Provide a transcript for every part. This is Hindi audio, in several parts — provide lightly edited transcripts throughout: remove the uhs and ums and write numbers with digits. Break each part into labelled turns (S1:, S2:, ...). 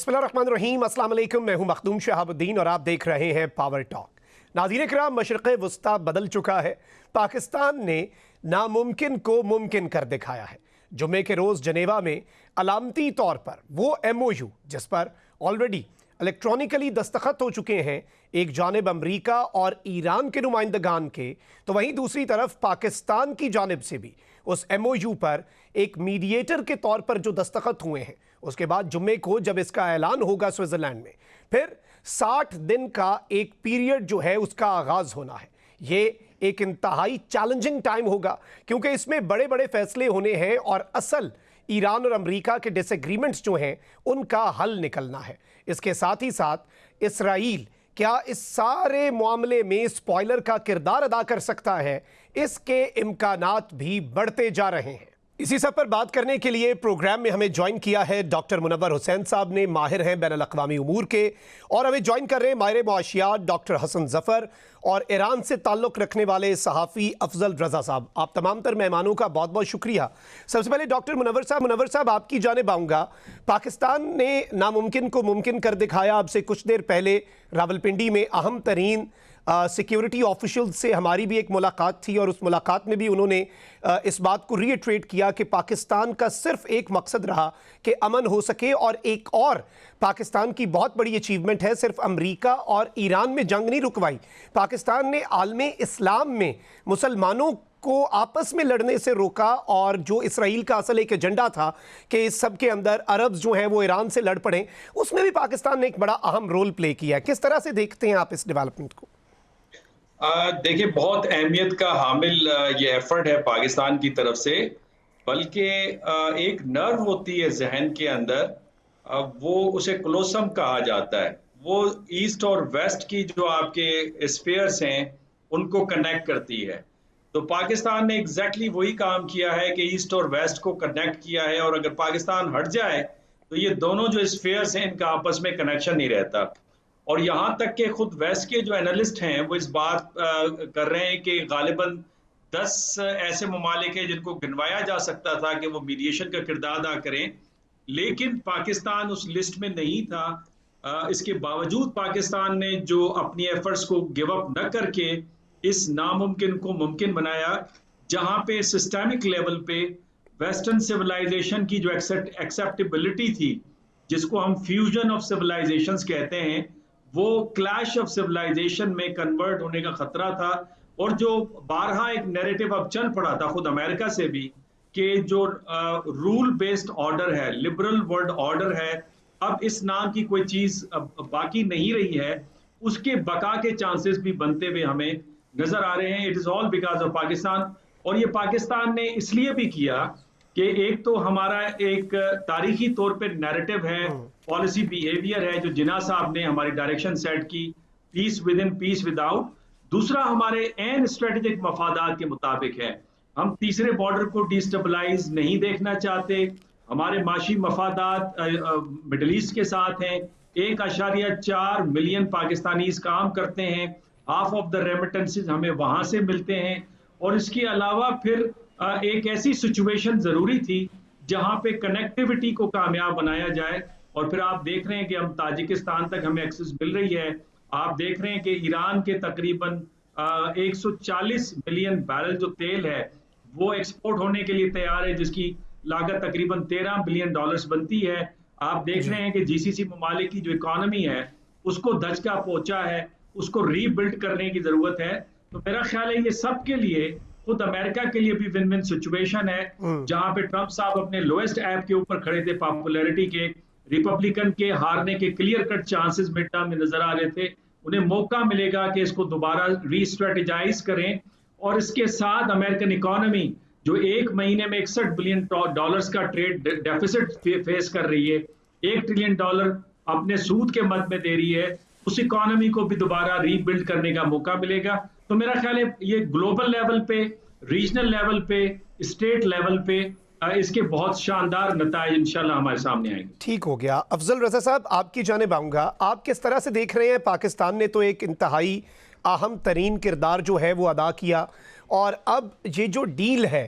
S1: बिस्मिल्लाहिर्रहमानिर्रहीम, अस्सलाम वालेकुम। मैं हूं मखदूम शहाबुद्दीन और आप देख रहे हैं पावर टॉक। नाज़रीन किराम, मशरिक़ वुस्ता बदल चुका है। पाकिस्तान ने नामुमकिन को मुमकिन कर दिखाया है। जुम्मे के रोज़ जनेवा में अलामती तौर पर वो MOU जिस पर ऑलरेडी इलेक्ट्रॉनिकली दस्तखत हो चुके हैं, एक जानिब अमरीका और ईरान के नुमाइंदगान के, तो वहीं दूसरी तरफ पाकिस्तान की जानिब से भी उस MOU पर एक मीडिएटर के तौर पर जो दस्तखत हुए हैं, उसके बाद जुम्मे को जब इसका ऐलान होगा स्विट्ज़रलैंड में, फिर 60 दिन का एक पीरियड जो है उसका आगाज़ होना है। ये एक इंतहाई चैलेंजिंग टाइम होगा क्योंकि इसमें बड़े बड़े फैसले होने हैं और असल ईरान और अमरीका के डिसएग्रीमेंट्स जो हैं उनका हल निकलना है। इसके साथ ही साथ इसराइल क्या इस सारे मामले में स्पॉइलर का किरदार अदा कर सकता है, इसके इम्कानात भी बढ़ते जा रहे हैं। इसी सब पर बात करने के लिए प्रोग्राम में हमें ज्वाइन किया है डॉक्टर मुनव्वर हुसैन साहब ने, माहिर हैं बैनुल अक़वामी उमूर के, और हमें ज्वाइन कर रहे हैं माहिर मुआशियात डॉक्टर हसन ज़फ़र और ईरान से ताल्लुक़ रखने वाले सहाफ़ी अफजल रज़ा साहब। आप तमाम तर मेहमानों का बहुत बहुत शुक्रिया। सबसे पहले डॉक्टर मुनव्वर साहब आपकी जानिब आऊँगा। पाकिस्तान ने नामुमकिन को मुमकिन कर दिखाया। आपसे कुछ देर पहले रावलपिंडी में अहम तरीन सिक्योरिटी ऑफिशियल से हमारी भी एक मुलाकात थी और उस मुलाकात में भी उन्होंने इस बात को रीइटरेट किया कि पाकिस्तान का सिर्फ एक मकसद रहा कि अमन हो सके, और एक और पाकिस्तान की बहुत बड़ी अचीवमेंट है, सिर्फ अमरीका और ईरान में जंग नहीं रुकवाई, पाकिस्तान ने आलमे इस्लाम में मुसलमानों को आपस में लड़ने से रोका। और जो इसराइल का असल एक एजेंडा था कि इस सब के अंदर अरब्स जो हैं वो ईरान से लड़ पड़े, उसमें भी पाकिस्तान ने एक बड़ा अहम रोल प्ले किया है। किस तरह से देखते हैं आप इस डेवलपमेंट को?
S2: देखिए, बहुत अहमियत का हामिल ये एफर्ट है पाकिस्तान की तरफ से, बल्कि एक नर्व होती है जहन के अंदर, वो उसे क्लोसम कहा जाता है। वो ईस्ट और वेस्ट की जो आपके स्फीयर्स हैं उनको कनेक्ट करती है। तो पाकिस्तान ने एग्जैक्टली वही काम किया है कि ईस्ट और वेस्ट को कनेक्ट किया है, और अगर पाकिस्तान हट जाए तो ये दोनों जो स्फीयर्स हैं इनका आपस में कनेक्शन नहीं रहता। और यहाँ तक कि खुद वेस्ट के जो एनालिस्ट हैं वो इस बात कर रहे हैं कि गालिबन 10 ऐसे ममालिक हैं जिनको गिनवाया जा सकता था कि वो मीडिएशन का किरदार अदा करें, लेकिन पाकिस्तान उस लिस्ट में नहीं था। इसके बावजूद पाकिस्तान ने जो अपनी एफर्ट्स को गिव अप न करके इस नामुमकिन को मुमकिन बनाया, जहां पे सिस्टमिक लेवल पे वेस्टर्न सिविलाइजेशन की जो एक्सेप्टेबिलिटी थी, जिसको हम फ्यूजन ऑफ सिविलाइजेशंस कहते हैं, वो क्लैश ऑफ सिविलाइजेशन में कन्वर्ट होने का खतरा था। और जो बारहा एक नैरेटिव अब चल पड़ा था खुद अमेरिका से भी कि जो रूल बेस्ड ऑर्डर है, लिबरल वर्ल्ड ऑर्डर है, अब इस नाम की कोई चीज बाकी नहीं रही है, उसके बका के चांसेस भी बनते हुए हमें नजर आ रहे हैं। It is all because of Pakistan. और ये पाकिस्तान ने इसलिए भी किया कि एक तो हमारा एक तारीखी तौर पे नैरेटिव है, पॉलिसी बिहेवियर है जो जिन्ना साहब ने हमारी डायरेक्शन सेट की, peace with in peace without. दूसरा हमारे एन स्ट्रेटेजिक मफादात के मुताबिक है। हम तीसरे बॉर्डर को डिस्टेबलाइज नहीं देखना चाहते। हमारे माशी मफादात मिडल ईस्ट के साथ हैं। 1.4 मिलियन पाकिस्तानीज काम करते हैं, हाफ ऑफ द रेमिटेंसेस हमें वहां से मिलते हैं। और इसके अलावा फिर एक ऐसी सिचुएशन जरूरी थी जहां पे कनेक्टिविटी को कामयाब बनाया जाए। और फिर आप देख रहे हैं कि हम ताजिकिस्तान तक हमें एक्सेस मिल रही है। आप देख रहे हैं कि ईरान के तकरीबन 140 मिलियन बैरल जो तेल है वो एक्सपोर्ट होने के लिए तैयार है, जिसकी लागत तकरीबन $13 बिलियन बनती है। आप देख रहे हैं कि GCC ममालिक की जो इकोनॉमी है उसको दचका पहुंचा है, उसको रीबिल्ड करने की जरूरत है। तो मेरा ख्याल है ये सब के लिए, खुद अमेरिका के लिए भी विन विन सिचुएशन है, जहां पे ट्रंप साहब अपने लोएस्ट ऐप के ऊपर खड़े थे पॉपुलैरिटी के, रिपब्लिकन के हारने के clear cut chances mid term में नजर आ रहे थे। उन्हें मौका मिलेगा कि इसको दोबारा रीस्ट्रेटेजाइज करें। और इसके साथ अमेरिकन इकोनॉमी जो एक महीने में $61 बिलियन का ट्रेड डेफिसिट फेस कर रही है, $1 ट्रिलियन अपने सूद के मद में दे रही है, उस इकोनॉमी को भी दोबारा रीबिल्ड करने का मौका मिलेगा। तो मेरा ख्याल है ये ग्लोबल लेवल पे, रीजनल लेवल पे, स्टेट लेवल पे इसके बहुत शानदार नताइज इंशाल्लाह हमारे सामने आएंगे।
S1: ठीक हो गया। अफजल रज़ा साहब आपकी जानिब आऊँगा। आप किस तरह से देख रहे हैं? पाकिस्तान ने तो एक इंतहाई अहम तरीन किरदार जो है वो अदा किया, और अब ये जो डील है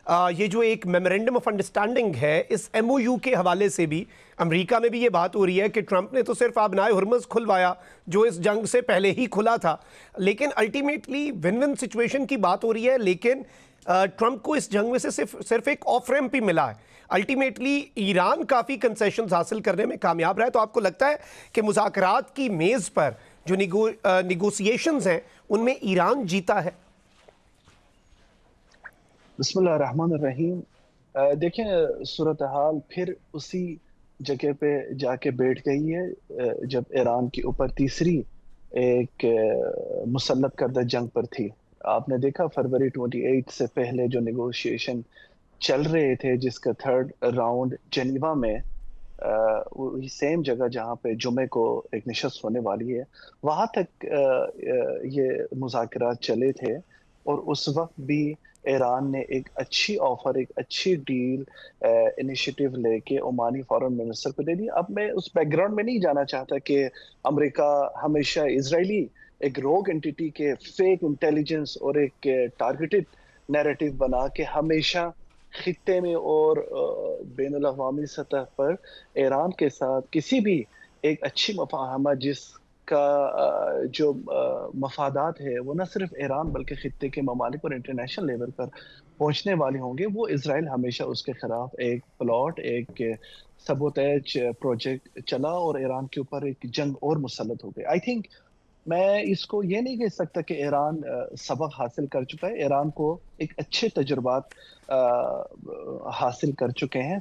S1: ये जो एक मेमोरेंडम ऑफ अंडरस्टैंडिंग है, इस एमओयू के हवाले से भी अमेरिका में भी ये बात हो रही है कि ट्रंप ने तो सिर्फ आबनाए हुर्मुज़ खुलवाया जो इस जंग से पहले ही खुला था, लेकिन अल्टीमेटली विन विन सिचुएशन की बात हो रही है। लेकिन ट्रंप को इस जंग में से सिर्फ एक ऑफ रैम्प ही मिला है। अल्टीमेटली ईरान काफ़ी कंसेशंस हासिल करने में कामयाब रहा है। तो आपको लगता है कि मुज़ाकरात की मेज़ पर जो निगोसिएशंस हैं उनमें ईरान जीता है?
S3: बिस्मिल्लाहिर्रहमानिर्रहीम। देखें, सूरत हाल फिर उसी जगह पे जाके बैठ गई है जब ईरान के ऊपर तीसरी एक मुसल्लत करदा जंग पर थी। आपने देखा फरवरी 28 से पहले जो नेगोशिएशन चल रहे थे, जिसका थर्ड राउंड जेनीवा में वही सेम जगह जहाँ पे जुमे को एक नशस्त होने वाली है, वहाँ तक ये मुज़ाकरात चले थे। और उस वक्त भी ईरान ने एक अच्छी ऑफर, एक अच्छी डील इनिशिएटिव लेके ओमानी फॉरेन मिनिस्टर को दे दी। अब मैं उस बैकग्राउंड में नहीं जाना चाहता कि अमेरिका हमेशा इजरायली एक रोग एंटिटी के फेक इंटेलिजेंस और एक टारगेटेड नैरेटिव बना के हमेशा खित्ते में और बैनुल अक़वामी सतह पर ईरान के साथ किसी भी एक अच्छी मुफ़ाहमत जिसका जो मफादात है वो न सिर्फ ईरान बल्कि खित्ते के ममालिक और इंटरनेशनल लेवल पर पहुंचने वाले होंगे, वो इसराइल हमेशा उसके खिलाफ एक प्लॉट, एक सबोतेज प्रोजेक्ट चला और ईरान के ऊपर एक जंग और मुसल्लत हो गई। आई थिंक मैं इसको ये नहीं कह सकता कि ईरान सबक हासिल कर चुका है। ईरान को एक अच्छे तजुर्बात हासिल कर चुके हैं।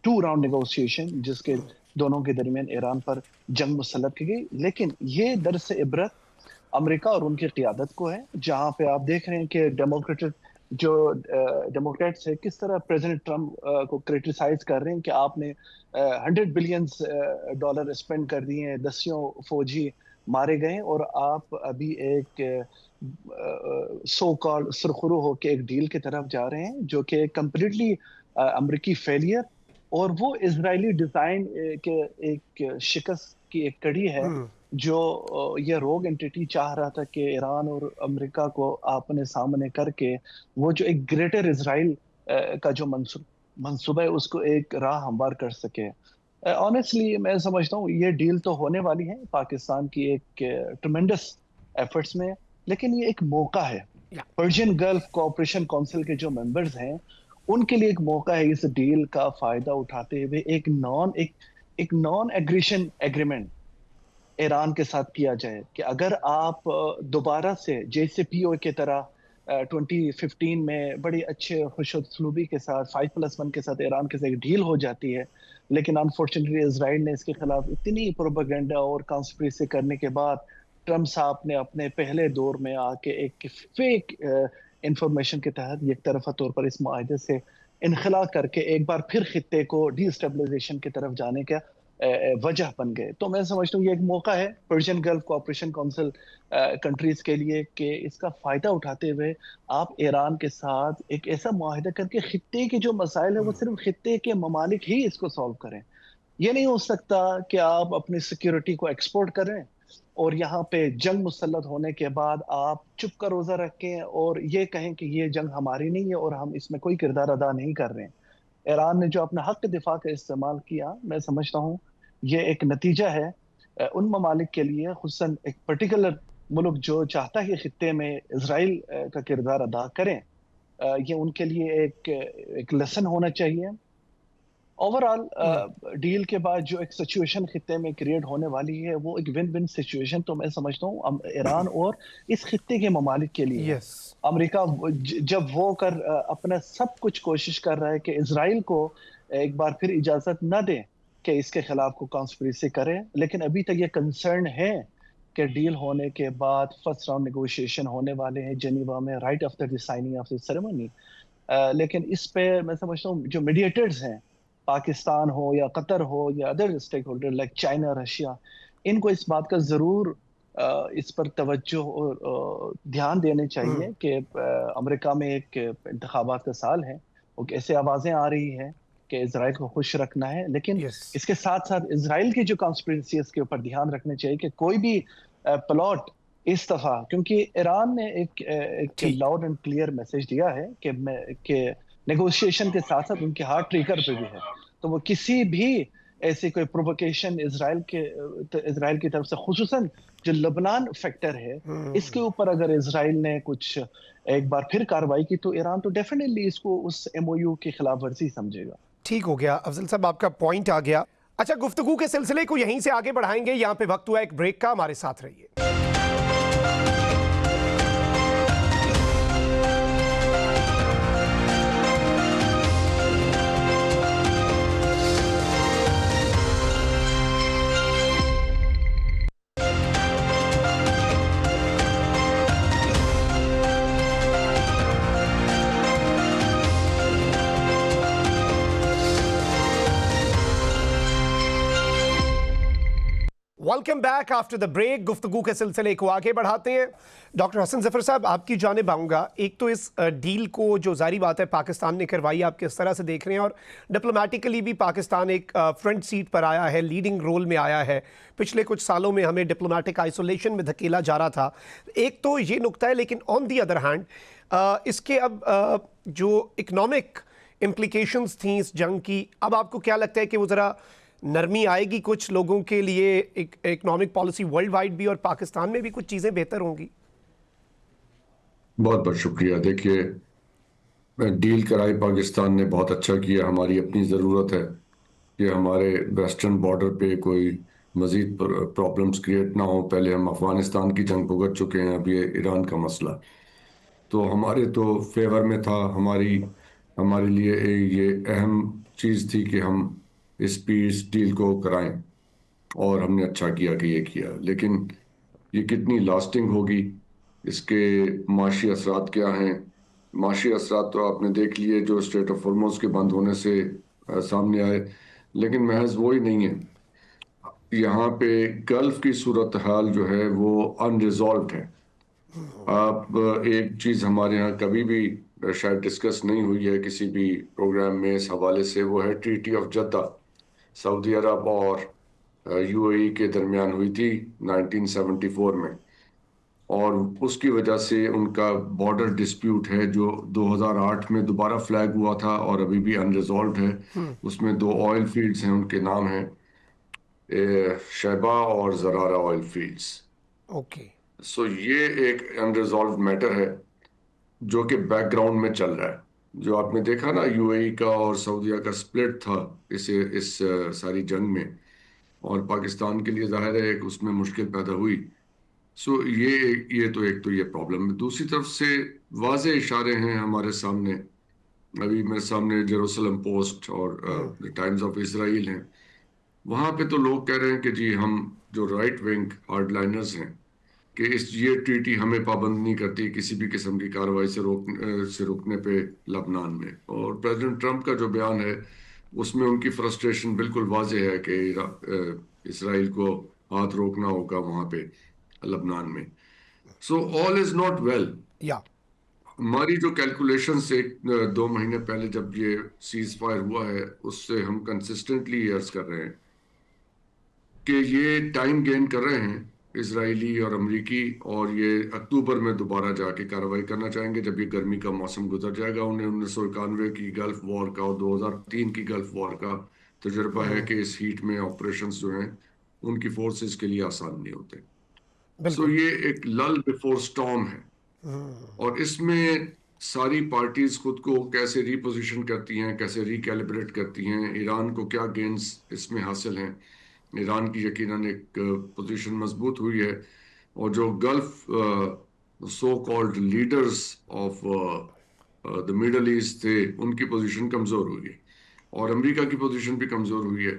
S3: 2 राउंड नेगोशिएशन जिसके दोनों के दरमियान ईरान पर जंग मुसल्लत की गई, लेकिन ये दर्स इबरत अमेरिका और उनकी क़ियादत को है, जहाँ पे आप देख रहे हैं कि डेमोक्रेट्स है किस तरह प्रेसिडेंट ट्रंप को क्रिटिसाइज कर रहे हैं कि आपने $100 बिलियन स्पेंड कर दिए हैं, दसियों फौजी मारे गए और आप अभी एक सो कॉल्ड सुरखरू होकर एक डील की तरफ जा रहे हैं जो कि कंप्लीटली अमेरिकी फेलियर और वो इजरायली डिजाइन के एक शिकस्त की एक कड़ी है जो ये रोग एंटिटी चाह रहा था कि ईरान और अमेरिका को अपने सामने करके वो जो एक ग्रेटर इजराइल का जो मंसूबा है उसको एक राह हमवार कर सके। ऑनेस्टली मैं समझता हूँ ये डील तो होने वाली है पाकिस्तान की एक ट्रेमेंडस एफर्ट्स में, लेकिन ये एक मौका है। पर्शियन गल्फ कोऑपरेशन काउंसिल के जो मेंबर्स हैं उनके लिए एक मौका है इस डील का फायदा उठाते हुए एक नॉन एग्रेशन एग्रीमेंट ईरान के साथ किया जाए कि अगर आप दोबारा से JCPOA के तरह 2015 में बड़ी अच्छे खुशउस्लूबी के साथ 5+1 के साथ ईरान के साथ एक डील हो जाती है, लेकिन अनफॉर्चुनेटली इजराइल ने इसके खिलाफ इतनी प्रोपेगेंडा और कॉन्स्पिरेसी करने के बाद ट्रम्प साहब ने अपने पहले दौर में आके एक फेक इंफॉर्मेशन के तहत एक तरफा तौर पर इस मुआहदे से इनखला करके एक बार फिर खित्ते को डीस्टेबलाइजेशन की तरफ जाने का वजह बन गए। तो मैं समझता हूँ ये एक मौका है Persian gulf cooperation council countries के लिए कि इसका फायदा उठाते हुए आप ईरान के साथ एक ऐसा मुआहिदा करके खित्ते के जो मसाइल है वो सिर्फ खित्ते के ममालिक ही इसको सॉल्व करें। ये नहीं हो सकता कि आप अपनी सिक्योरिटी को एक्सपोर्ट करें और यहाँ पे जंग मुसल्लत होने के बाद आप चुप का रोजा रखें और ये कहें कि ये जंग हमारी नहीं है और हम इसमें कोई किरदार अदा नहीं कर रहे हैं। ईरान ने जो अपना हक दिफा का इस्तेमाल किया, मैं समझता हूँ ये एक नतीजा है उन ममालिक के लिए, खुसूसन एक पर्टिकुलर मुल्क जो चाहता है कि खित्ते में इजराइल का किरदार अदा करें, ये उनके लिए एक लेसन होना चाहिए। ओवरऑल डील के बाद जो एक सिचुएशन खित्ते में क्रिएट होने वाली है वो एक विन विन सिचुएशन तो मैं समझता हूँ ईरान और इस खित्ते के ममालिक के लिए। अमेरिका जब वो कर अपना सब कुछ कोशिश कर रहा है कि इजराइल को एक बार फिर इजाजत न दे कि इसके खिलाफ को कॉन्स्पिरेसी करे, लेकिन अभी तक ये कंसर्न है कि डील होने के बाद फर्स्ट राउंड नेगोशिएशन होने वाले हैं जेनीवा में right after the signing off the ceremony. लेकिन इस पे मैं समझता हूँ जो मीडिएटर्स हैं, पाकिस्तान हो या कतर हो या other stakeholder like China, Russia, इनको इस बात का जरूर इस पर तवज्जो और ध्यान देने चाहिए कि अमेरिका में एक इंतखाबात का साल है और कैसे आवाजें आ रही हैं कि इजराइल को खुश रखना है, लेकिन इसके साथ साथ इजराइल की जो कॉन्स्पिरेसी के ऊपर ध्यान रखना चाहिए कि कोई भी प्लॉट इस दफा, क्योंकि ईरान ने एक लाउड एंड क्लियर मैसेज दिया है कि नेगोशिएशन के साथ साथ उनके हाथ ट्रिगर पे भी है। तो वो किसी भी ऐसे कोई प्रोवोकेशन इसराइल की तरफ से, खुसूसन जो लेबनान फैक्टर है, इसके ऊपर अगर इसराइल ने कुछ एक बार फिर कार्रवाई की तो ईरान तो डेफिनेटली इसको उस एमओयू की खिलाफ वर्जी समझेगा।
S1: ठीक हो गया अफजल साहब, आपका पॉइंट आ गया। अच्छा, गुफ्तगू के सिलसिले को यहीं से आगे बढ़ाएंगे। यहाँ पे वक्त हुआ एक ब्रेक का, हमारे साथ रहिए। Welcome back after the break. गुफ्तगू के सिलसिले को आगे बढ़ाते हैं। डॉक्टर हसन जफर साहब, आपकी जानिब आऊँगा। एक तो इस डील को, जो जारी बात है, पाकिस्तान ने करवाई, आप किस तरह से देख रहे हैं? और डिप्लोमेटिकली भी पाकिस्तान एक फ्रंट सीट पर आया है, लीडिंग रोल में आया है। पिछले कुछ सालों में हमें डिप्लोमेटिक आइसोलेशन में धकेला जा रहा था। एक तो ये नुकता है, लेकिन ऑन दी अदर हैंड इसके अब जो इकनॉमिक इम्प्लीकेशंस थी इस जंग की, अब आपको क्या लगता है कि वो ज़रा नरमी आएगी कुछ लोगों के लिए? इकोनॉमिक पॉलिसी वर्ल्ड वाइड भी और पाकिस्तान में भी कुछ चीज़ें बेहतर होंगी?
S4: बहुत बहुत शुक्रिया। देखिए, डील कराई पाकिस्तान ने, बहुत अच्छा किया। हमारी अपनी ज़रूरत है कि हमारे वेस्टर्न बॉर्डर पे कोई मज़ीद प्रॉब्लम्स क्रिएट ना हो। पहले हम अफ़गानिस्तान की जंग भुगत चुके हैं, अब ये ईरान का मसला तो हमारे तो फेवर में था। हमारे लिए ये अहम चीज़ थी कि हम इस पीस डील को कराएं, और हमने अच्छा किया कि ये किया। लेकिन ये कितनी लास्टिंग होगी, इसके माशी असरात क्या हैं? माशी असरात तो आपने देख लिए, जो स्ट्रेट ऑफ हॉर्मुज़ के बंद होने से सामने आए। लेकिन महज वो ही नहीं है, यहाँ पे गल्फ की सूरत हाल जो है वो अनरिजॉल्व है। आप एक चीज़ हमारे यहाँ कभी भी शायद डिस्कस नहीं हुई है किसी भी प्रोग्राम में इस हवाले से, वो है ट्रीटी ऑफ जद्दा। सऊदी अरब और यूएई के दरमियान हुई थी 1974 में, और उसकी वजह से उनका बॉर्डर डिस्प्यूट है जो 2008 में दोबारा फ्लैग हुआ था और अभी भी अनरिजॉल्व है। उसमें 2 ऑयल फील्ड्स हैं, उनके नाम हैं शैबा और ज़रारा ऑयल फील्ड्स।
S1: ओके।
S4: सो ये एक अनरिजॉल्व मैटर है जो कि बैकग्राउंड में चल रहा है। जो आपने देखा ना, यूएई का और सऊदीया का स्प्लिट था इस सारी जंग में, और पाकिस्तान के लिए जाहिर है एक उसमें मुश्किल पैदा हुई। सो ये प्रॉब्लम है। दूसरी तरफ से वाज़े इशारे हैं हमारे सामने। अभी मेरे सामने जेरूसलम पोस्ट और द टाइम्स ऑफ इसराइल हैं। वहाँ पे तो लोग कह रहे हैं कि जी, हम जो राइट विंग हार्डलाइनर्स हैं कि ये ट्रीटी हमें पाबंद नहीं करती किसी भी किस्म की कार्रवाई से रोकने पे लबनान में। और प्रेसिडेंट ट्रंप का जो बयान है उसमें उनकी फ्रस्ट्रेशन बिल्कुल वाज़ेह है कि इसराइल को हाथ रोकना होगा वहाँ पे लबनान में। So all is not well.
S1: या
S4: हमारी जो कैलकुलेशन से 2 महीने पहले जब ये सीज फायर हुआ है, उससे हम कंसिस्टेंटली अर्ज कर रहे हैं कि ये टाइम गेन कर रहे हैं इजरायली और अमरीकी, और ये अक्टूबर में दोबारा जाके कार्रवाई करना चाहेंगे जब ये गर्मी का मौसम गुजर जाएगा। उन्हें 1991 की गल्फ वॉर का और 2003 की गल्फ वॉर का तजुर्बा है कि इस हीट में ऑपरेशंस जो हैं उनकी फोर्सेस के लिए आसान नहीं होते। सो ये एक लल बिफोर स्टॉर्म है, और इसमें सारी पार्टीज खुद को कैसे रिपोजिशन करती हैं, कैसे रिकैलिब्रेट करती हैं। ईरान को क्या गेन्स इसमें हासिल हैं? ईरान की यकीनन एक पोजीशन मजबूत हुई है, और जो gulf so called leaders of the middle east थे, उनकी पोजीशन कमज़ोर हुई है, और अमेरिका की पोजीशन भी कमज़ोर हुई है।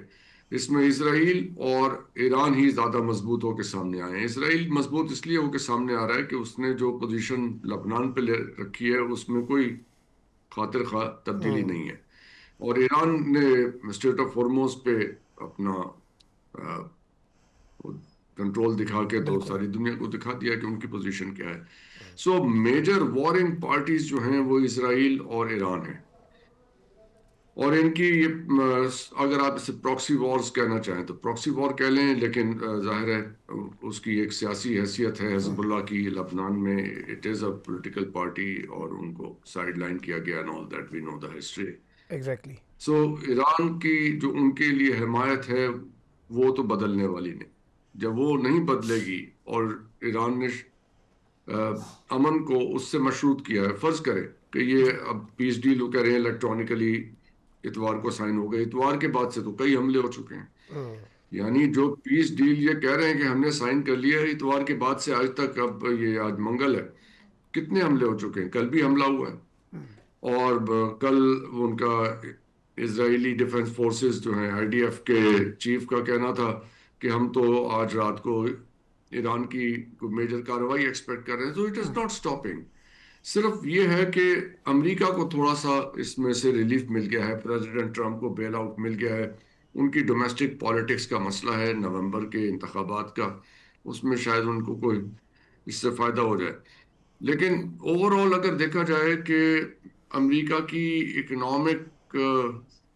S4: इसमें इसराइल और ईरान ही ज़्यादा मजबूत होकर सामने आए हैं। इसराइल मजबूत इसलिए होकर सामने आ रहा है कि उसने जो पोजीशन लबनान पे ले रखी है उसमें कोई खातिर खा तब्दीली नहीं है, और ईरान ने स्ट्रेट ऑफ हॉर्मुज़ पे अपना कंट्रोल दिखा के तो सारी दुनिया को दिखा दिया कि उनकी पोजीशन क्या है। सो मेजर वॉरिंग पार्टीज जो हैं वो इसराइल और ईरान है। और इनकी ये अगर आप इसे प्रॉक्सी वॉर्स कहना चाहें तो प्रॉक्सी वॉर कह लें, लेकिन जाहिर है उसकी एक सियासी हैसियत है हिजबुल्लाह की लबनान में। It is a political party और उनको साइड लाइन किया गया and all that, we know the history.
S1: Exactly.
S4: So Iran की जो उनके लिए हिमायत है वो तो बदलने वाली नहीं। जब वो नहीं बदलेगी और ईरान ने अमन को उससे मशरूत किया है, फर्ज करें कि ये अब पीस डील वो कह रहे हैं इलेक्ट्रॉनिकली इतवार को साइन हो गए, इतवार के बाद से तो कई हमले हो चुके हैं। यानी जो पीस डील ये कह रहे हैं कि हमने साइन कर लिया है, इतवार के बाद से आज तक, अब ये आज मंगल है, कितने हमले हो चुके हैं। कल भी हमला हुआ है और कल उनका इजरायली डिफेंस फोर्सेस जो हैं आईडीएफ के चीफ का कहना था कि हम तो आज रात को ईरान की मेजर कार्रवाई एक्सपेक्ट कर रहे हैं। तो इट इज नॉट स्टॉपिंग। सिर्फ ये है कि अमेरिका को थोड़ा सा इसमें से रिलीफ मिल गया है, प्रेसिडेंट ट्रंप को बेल आउट मिल गया है। उनकी डोमेस्टिक पॉलिटिक्स का मसला है नवंबर के इंतखाबात का, उसमें शायद उनको कोई इससे फायदा हो जाए। लेकिन ओवरऑल अगर देखा जाए कि अमेरिका की इकोनॉमिक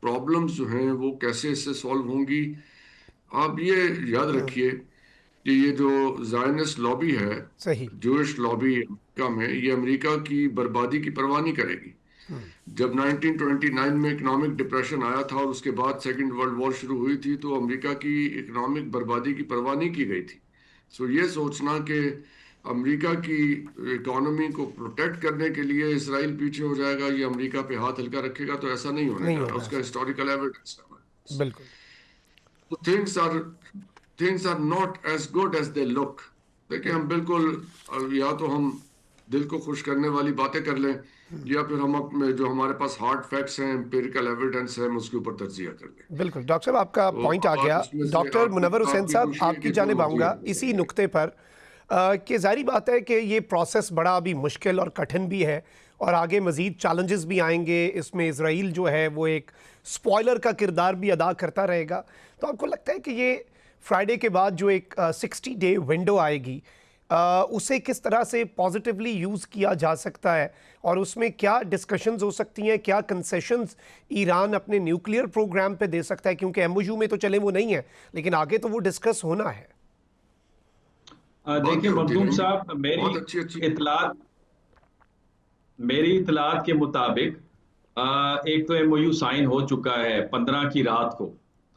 S4: प्रॉब्लम्स जो हैं वो कैसे इससे सॉल्व होंगी, आप ये याद रखिए कि ये जो ज़ायनिस्ट लॉबी है,
S1: सही।
S4: जूइश लॉबी अमेरिका में, ये अमेरिका की बर्बादी की परवाह नहीं करेगी। जब 1929 में इकोनॉमिक डिप्रेशन आया था और उसके बाद सेकेंड वर्ल्ड वॉर शुरू हुई थी, तो अमेरिका की इकोनॉमिक बर्बादी की परवाह नहीं की गई थी। सो ये सोचना कि अमेरिका की इकोनॉमी को प्रोटेक्ट करने के लिए इसराइल पीछे हो जाएगा, ये अमेरिका पे हाथ हल्का रखेगा, तो ऐसा नहीं होने जा रहा। उसका हिस्टोरिकल एविडेंस है।
S1: बिल्कुल।
S4: तो things are not as good as they look. देखिए, हम बिल्कुल या तो हम दिल को खुश करने वाली बातें कर लें, या फिर हम अपने जो हमारे पास हार्ड फैक्ट्स हैं, एम्पिरिकल एविडेंस है, हम उसके ऊपर तज्जिया कर लें।
S1: बिल्कुल डॉक्टर साहब, आपका पॉइंट आ गया। डॉक्टर मुनव्वर हुसैन साहब, आपकी जानिब आऊँगा इसी नुक्ते पर कि जाहिर बात है कि ये प्रोसेस बड़ा अभी मुश्किल और कठिन भी है और आगे मज़ीद चैलेंजेस भी आएंगे। इसमें इजराइल जो है वो एक स्पॉइलर का किरदार भी अदा करता रहेगा। तो आपको लगता है कि ये फ्राइडे के बाद जो एक 60 डे विंडो आएगी, उसे किस तरह से पॉजिटिवली यूज़ किया जा सकता है और उसमें क्या डिस्कशंस हो सकती हैं, क्या कंसेशंस ईरान अपने न्यूक्लियर प्रोग्राम पे दे सकता है? क्योंकि एमओयू में तो चले वो नहीं है, लेकिन आगे तो वो डिस्कस होना है।
S2: देखिए मखदूम साहब, मेरी इतलात के मुताबिक एक तो एमओयू साइन हो चुका है 15 की रात को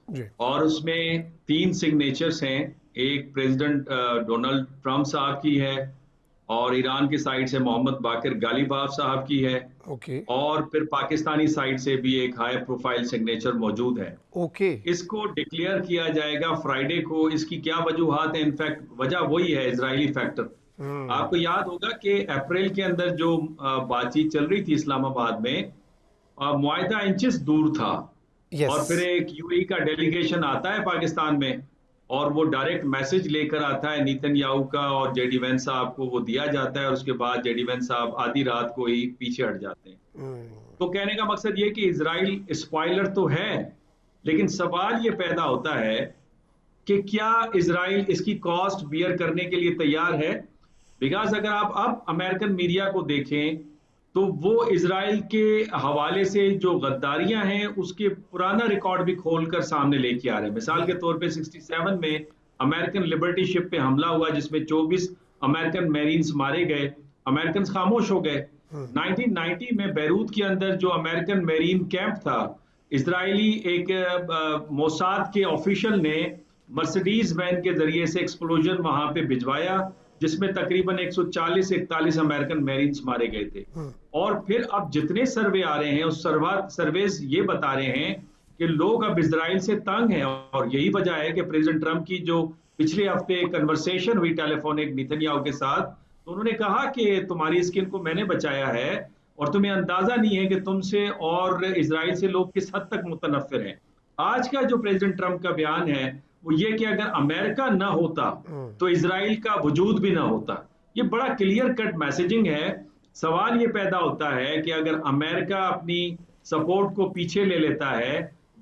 S1: जी।
S2: और उसमें 3 सिग्नेचर्स हैं। एक प्रेसिडेंट डोनाल्ड ट्रंप साहब की है और ईरान की साइड से मोहम्मद बाकिर गालिबाफ साहब की है।
S1: ओके।
S2: और फिर पाकिस्तानी साइड से भी एक हाई प्रोफाइल सिग्नेचर मौजूद है।
S1: ओके।
S2: इसको डिक्लेयर किया जाएगा फ्राइडे को। इसकी क्या वजूहात है? इनफैक्ट वजह वही है, इजरायली फैक्टर। आपको याद होगा कि अप्रैल के अंदर जो बातचीत चल रही थी इस्लामाबाद में, मुआहिदा इंचेस दूर था। और फिर एक यूएई का डेलीगेशन आता है पाकिस्तान में और वो डायरेक्ट मैसेज लेकर आता है नेतन्याहू का, और जेडी वेंस साहब को वो दिया जाता है और उसके बाद जेडी वेंस साहब आधी रात को ही पीछे हट जाते हैं। तो कहने का मकसद ये कि इजराइल स्पॉइलर तो है, लेकिन सवाल ये पैदा होता है कि क्या इजराइल इसकी कॉस्ट बियर करने के लिए तैयार है? बिकॉज अगर आप अब अमेरिकन मीडिया को देखें तो वो इजराइल के हवाले से जो गद्दारियां हैं उसके पुराना रिकॉर्ड भी खोलकर सामने लेके आ रहे हैं। मिसाल के तौर पे 67 में अमेरिकन लिबर्टी शिप पे हमला हुआ जिसमें 24 अमेरिकन मैरीन्स मारे गए, अमेरिकन खामोश हो गए। 1990 में बैरूत के अंदर जो अमेरिकन मैरीन कैंप था, इजरायली एक मोसाद के ऑफिशियल ने मर्सिडीज वैन के जरिए से एक्सप्लोजन वहां पे भिजवाया, जिसमें तकरीबन 140-41 अमेरिकन मैरीन्स मारे गए थे। और फिर अब जितने सर्वे आ रहे हैं उस सर्वेस ये बता रहे हैं कि लोग अब इजराइल से तंग हैं। और यही वजह है कि प्रेसिडेंट ट्रंप की जो पिछले हफ्ते कन्वर्सेशन हुई टेलीफोनिक नेतन्याहू के साथ, तो उन्होंने कहा कि तुम्हारी स्किन को मैंने बचाया है और तुम्हें अंदाजा नहीं है कि तुमसे और इजराइल से लोग किस हद तक मुतनफिर हैं। आज का जो प्रेसिडेंट ट्रंप का बयान है वो ये कि अगर अमेरिका ना होता तो इजराइल का वजूद भी ना होता। ये बड़ा क्लियर कट मैसेजिंग है। सवाल ये पैदा होता है कि अगर अमेरिका अपनी सपोर्ट को पीछे ले लेता है,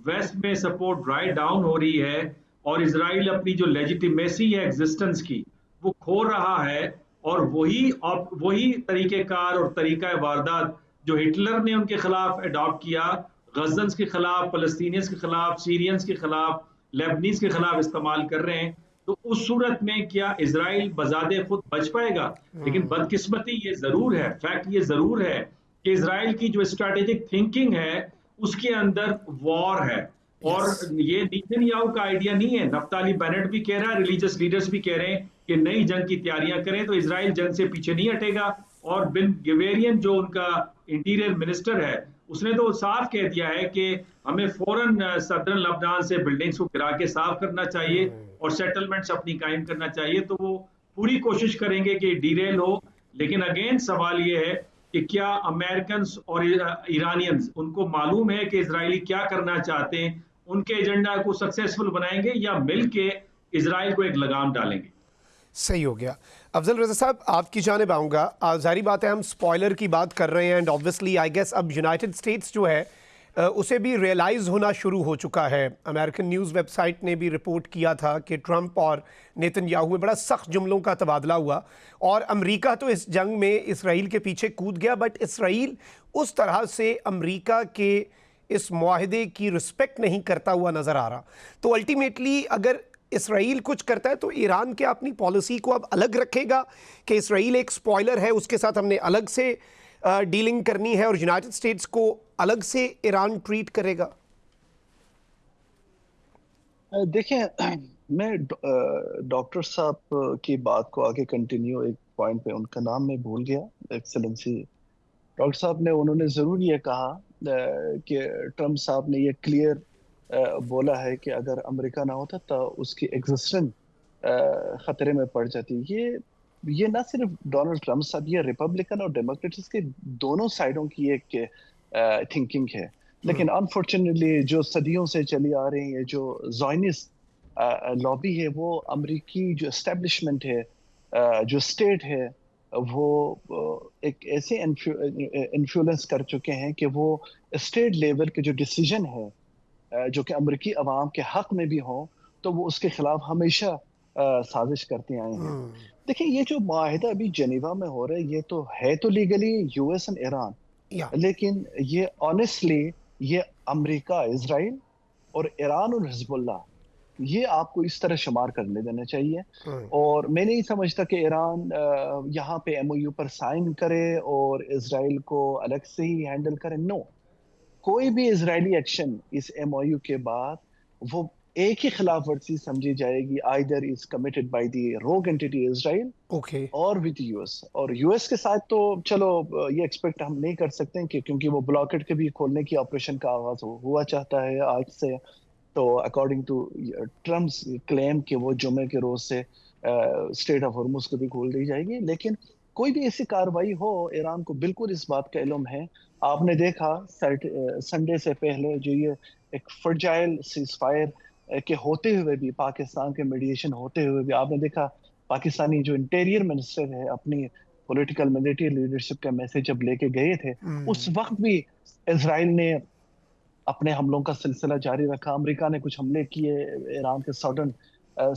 S2: वेस्ट में सपोर्ट ड्राई डाउन हो रही है और इजराइल अपनी जो लेजिटिमेसी है एग्जिस्टेंस की वो खो रहा है, और वही तरीकेकार और तरीका वारदात जो हिटलर ने उनके खिलाफ अडॉप्ट किया, गज़न्स के खिलाफ, फ़लस्तीनियंस के खिलाफ, सीरियंस के खिलाफ, लेबनीज़ के खिलाफ इस्तेमाल कर रहे हैं, तो उस सूरत में क्या इज़राइल बज़ाते खुद बच पाएगा? लेकिन बदकिस्मती ये ज़रूर है, फैक्ट ये ज़रूर है कि इज़राइल की जो स्ट्रैटेजिक थिंकिंग है, उसके अंदर वॉर है। और
S1: यस।
S2: ये नेतन्याहू का आइडिया नहीं है, नफ्ताली बेनेट भी कह रहा है, रिलीजियस लीडर्स भी कह रहे हैं कि नई जंग की तैयारियां करें, तो इजराइल जंग से पीछे नहीं हटेगा। और बिन गिवेरियन जो उनका इंटीरियर मिनिस्टर है, उसने तो साफ कह दिया है कि हमें फौरन सदर्न लबनान से बिल्डिंग्स को गिरा के साफ करना चाहिए और सेटलमेंट्स अपनी कायम करना चाहिए। तो वो पूरी कोशिश करेंगे कि डीरेल हो। लेकिन अगेन सवाल ये है कि क्या अमेरिकन और ईरानियंस, उनको मालूम है कि इजरायली क्या करना चाहते हैं, उनके एजेंडा को सक्सेसफुल बनाएंगे या मिलके इजराइल को एक लगाम डालेंगे?
S1: सही हो गया। अफजल रज़ा साहब, आपकी जानिब आऊँगा। ज़ाहिर बात है हम स्पॉइलर की बात कर रहे हैं एंड ऑब्वियसली आई गेस अब यूनाइटेड स्टेट्स जो है उसे भी रियलाइज़ होना शुरू हो चुका है। अमेरिकन न्यूज़ वेबसाइट ने भी रिपोर्ट किया था कि ट्रंप और नेतन्याहू में बड़ा सख्त जुमलों का तबादला हुआ और अमेरिका तो इस जंग में इसराइल के पीछे कूद गया, बट इसराइल उस तरह से अमेरिका के इस मुआहदे की रिस्पेक्ट नहीं करता हुआ नज़र आ रहा। तो अल्टीमेटली अगर इसराइल कुछ करता है तो ईरान क्या अपनी पॉलिसी को अब अलग रखेगा कि इसराइल एक स्पॉइलर है, उसके साथ हमने अलग से डीलिंग करनी है और यूनाइटेड स्टेट्स को अलग से ईरान ट्रीट करेगा?
S3: देखिए, मैं डॉक्टर साहब की बात को आगे कंटिन्यू, एक पॉइंट पे उनका नाम मैं भूल गया, एक्सेलेंसी डॉक्टर साहब ने, उन्होंने ज़रूर ये कहा कि ट्रम्प साहब ने ये क्लियर बोला है कि अगर अमेरिका ना होता तो उसकी एग्जिस्टेंस खतरे में पड़ जाती। ये ना सिर्फ डोनाल्ड ट्रम्प साहब, ये रिपब्लिकन और डेमोक्रेट्स के दोनों साइडों की एक थिंकिंग है। लेकिन अनफॉर्चुनेटली जो सदियों से चली आ रही है, जो ज़ायनिस्ट लॉबी है, वो अमेरिकी जो एस्टेब्लिशमेंट है, जो स्टेट है, वो एक ऐसे इन्फ्लुएंस कर चुके हैं कि वो स्टेट लेवल के जो डिसीजन है, जो कि अमेरिकी अवाम के हक में भी हो, तो वो उसके खिलाफ हमेशा साजिश करते आए हैं। देखिए, ये जो माहिदा अभी जेनेवा में हो रहा है, ये तो है तो लीगली यूएस एंड ईरान, लेकिन ये ऑनेस्टली ये अमेरिका, इजराइल और ईरान और हिजबुल्लाह, ये आपको इस तरह शुमार करने देना चाहिए। और मैं नहीं समझता कि ईरान यहाँ पे एमओयू पर साइन करे और इजराइल को अलग से ही हैंडल करे। नो, कोई भी इजरायली एक्शन इस एमओयू के बाद वो एक ही खिलाफ वर्जी समझी जाएगी, either is committed by the रोग एंटिटी इजराइल और विद यूएस। और यूएस के साथ तो चलो ये एक्सपेक्ट हम नहीं कर सकते हैं कि, क्योंकि वो ब्लॉकेट के भी खोलने की ऑपरेशन का आगाज हुआ चाहता है आज से। तो अकॉर्डिंग टू ट्रम्प्स क्लेम कि वो जुमे के रोज से स्टेट ऑफ हॉर्मुज को भी खोल दी जाएगी। लेकिन कोई भी ऐसी कार्रवाई हो, ईरान को बिल्कुल इस बात का इल्म है। आपने देखा संडे से पहले जो ये एक फ्रजाइल सीजफायर के होते हुए भी, पाकिस्तान के मीडिएशन होते हुए भी, आपने देखा पाकिस्तानी जो इंटीरियर मिनिस्टर है अपनी पॉलिटिकल मिलिट्री लीडरशिप का मैसेज जब लेके गए थे, उस वक्त भी इजराइल ने अपने हमलों का सिलसिला जारी रखा। अमेरिका ने कुछ हमले किए ईरान के सौदर्न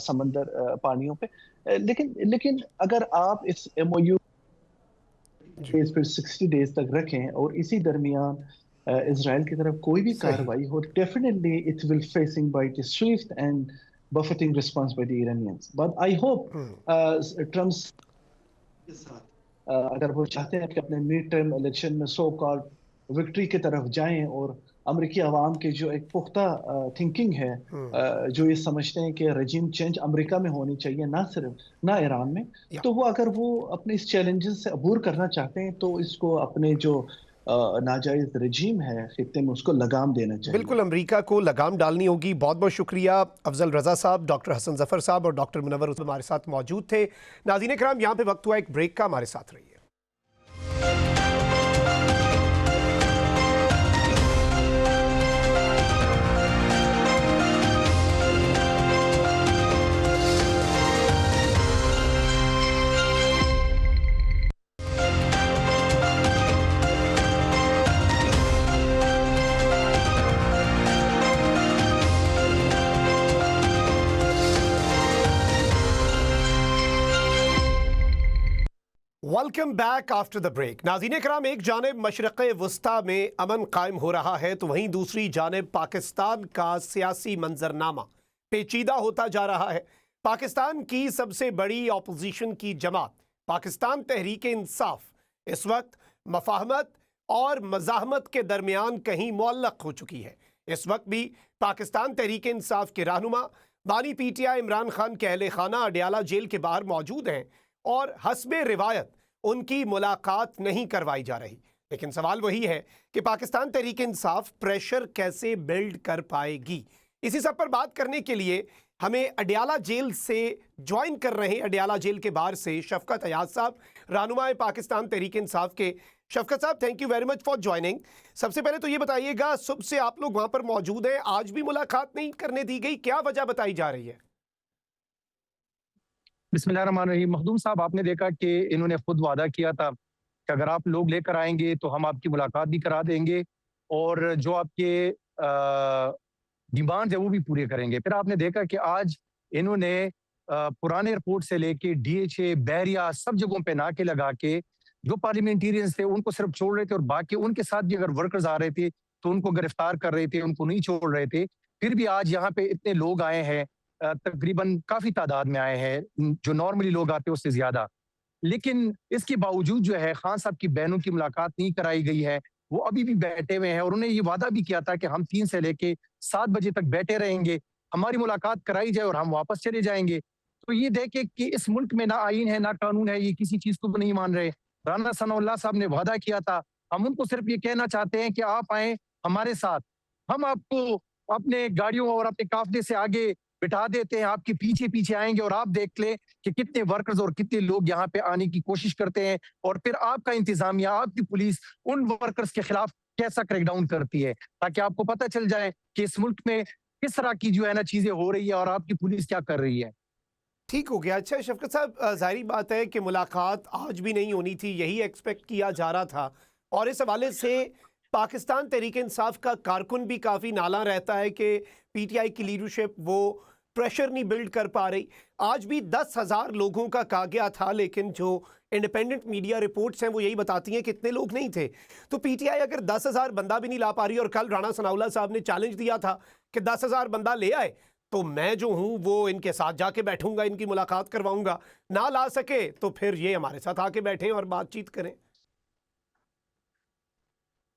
S3: समंदर पानियों पे। लेकिन अगर आप इस एमओयू फिर 60 डेज तक रखें और इसी दरमियान इजराइल की तरफ कोई भी कार्रवाई हो, definitely it will facing by the swift and buffeting response by the Iranians. But I hope Trump के साथ अगर वो चाहते हैं कि अपने मिड टर्म इलेक्शन में सो कॉल्ड विक्ट्री की तरफ जाएं और अमेरिकी अवाम के जो एक पुख्ता थिंकिंग है, जो ये समझते हैं कि रजीम चेंज अमेरिका में होनी चाहिए, ना ईरान में, तो वो अगर वो अपने इस चैलेंजेस से अबूर करना चाहते हैं तो इसको अपने जो नाजायज रजीम है खित्ते में, उसको लगाम देना चाहिए।
S1: बिल्कुल, अमेरिका को लगाम डालनी होगी। बहुत बहुत शुक्रिया अफजल रज़ा साहब, डॉक्टर हसन जफर साहब और डॉक्टर मुनव्वर हमारे साथ मौजूद थे। नाज़रीन किराम, यहाँ पे वक्त हुआ एक ब्रेक का, हमारे साथ रहिए। Welcome back after the break. नाज़रीन कराम, एक जानिब मशरक़ वस्ता में अमन कायम हो रहा है तो वहीं दूसरी जानिब पाकिस्तान का सियासी मंजरनामा पेचीदा होता जा रहा है। पाकिस्तान की सबसे बड़ी अपोजिशन की जमात पाकिस्तान तहरीक इंसाफ इस वक्त मफाहमत और मज़ाहमत के दरमियान कहीं मुअल्लक़ हो चुकी है। इस वक्त भी पाकिस्तान तहरीक इंसाफ के रहनुमा बानी पीटीआई इमरान खान के अहले खाना अडयाला जेल के बाहर मौजूद हैं और हस्बे रिवायत उनकी मुलाकात नहीं करवाई जा रही। लेकिन सवाल वही है कि पाकिस्तान तहरीक इंसाफ प्रेशर कैसे बिल्ड कर पाएगी। इसी सब पर बात करने के लिए हमें अडयाला जेल से ज्वाइन कर रहे हैं, अडयाला जेल के बाहर से शफकत अयाज साहब, रहनुमाए पाकिस्तान तहरीक इंसाफ के। शफकत साहब, thank you very much for joining. सबसे पहले तो ये बताइएगा, सुबह से आप लोग वहां पर मौजूद हैं, आज भी मुलाकात नहीं करने दी गई, क्या वजह बताई जा रही है?
S5: बिस्मिल्लाहिर्रहमानिर्रहीम। मखदूम साहब, आपने देखा कि इन्होंने खुद वादा किया था कि अगर आप लोग लेकर आएंगे तो हम आपकी मुलाकात भी करा देंगे और जो आपके डिमांड है वो भी पूरे करेंगे। फिर आपने देखा कि आज इन्होंने पुराने एयरपोर्ट से लेके डीएचए, बैरिया, सब जगहों पे नाके लगा के जो पार्लियामेंटेरियंस थे उनको सिर्फ छोड़ रहे थे और बाकी उनके साथ भी अगर वर्कर्स आ रहे थे तो उनको गिरफ्तार कर रहे थे, उनको नहीं छोड़ रहे थे। फिर भी आज यहाँ पे इतने लोग आए हैं, तकरीबन काफी तादाद में आए हैं, जो नॉर्मली लोग आते हैं उससे ज्यादा। लेकिन इसके बावजूद जो है खान साहब की बहनों की मुलाकात नहीं कराई गई है। वो अभी भी बैठे हुए हैं और उन्होंने ये वादा भी किया था कि हम 3 से लेके 7 बजे तक बैठे रहेंगे, हमारी मुलाकात कराई जाए और हम वापस चले जाएंगे। तो ये देखे कि इस मुल्क में ना आईन है ना कानून है, ये किसी चीज को भी नहीं मान रहे। राना सनाउल्लाह साहब ने वादा किया था, हम उनको सिर्फ ये कहना चाहते हैं कि आप आए हमारे साथ, हम आपको अपने गाड़ियों और अपने काफले से आगे बिठा देते हैं, आपके पीछे पीछे आएंगे और आप देख लें कि कितने वर्कर्स और कितने लोग यहाँ पे आने की कोशिश करते हैं और फिर आपका इंतजामिया, आपकी पुलिस उन वर्कर्स के खिलाफ कैसा क्रैकडाउन करती है, ताकि आपको पता चल जाए कि इस मुल्क में किस तरह की जो है ना चीजें हो रही है और आपकी पुलिस क्या कर रही है।
S1: ठीक हो गया। अच्छा शफकत साहब, जाहिर बात है कि मुलाकात आज भी नहीं होनी थी, यही एक्सपेक्ट किया जा रहा था और इस हवाले से पाकिस्तान तहरीक इंसाफ का कारकुन भी काफ़ी नाला रहता है कि पीटीआई की लीडरशिप वो प्रेशर नहीं बिल्ड कर पा रही। आज भी 10,000 लोगों का कहा गया था, लेकिन जो इंडिपेंडेंट मीडिया रिपोर्ट्स हैं वो यही बताती हैं कि इतने लोग नहीं थे। तो पीटीआई अगर 10,000 बंदा भी नहीं ला पा रही और कल राणा सनाउल्लाह साहब ने चैलेंज दिया था कि 10,000 बंदा ले आए तो मैं जो हूं वो इनके साथ जाके बैठूंगा, इनकी मुलाकात करवाऊंगा, ना ला सके तो फिर ये हमारे साथ आके बैठें और बातचीत करें।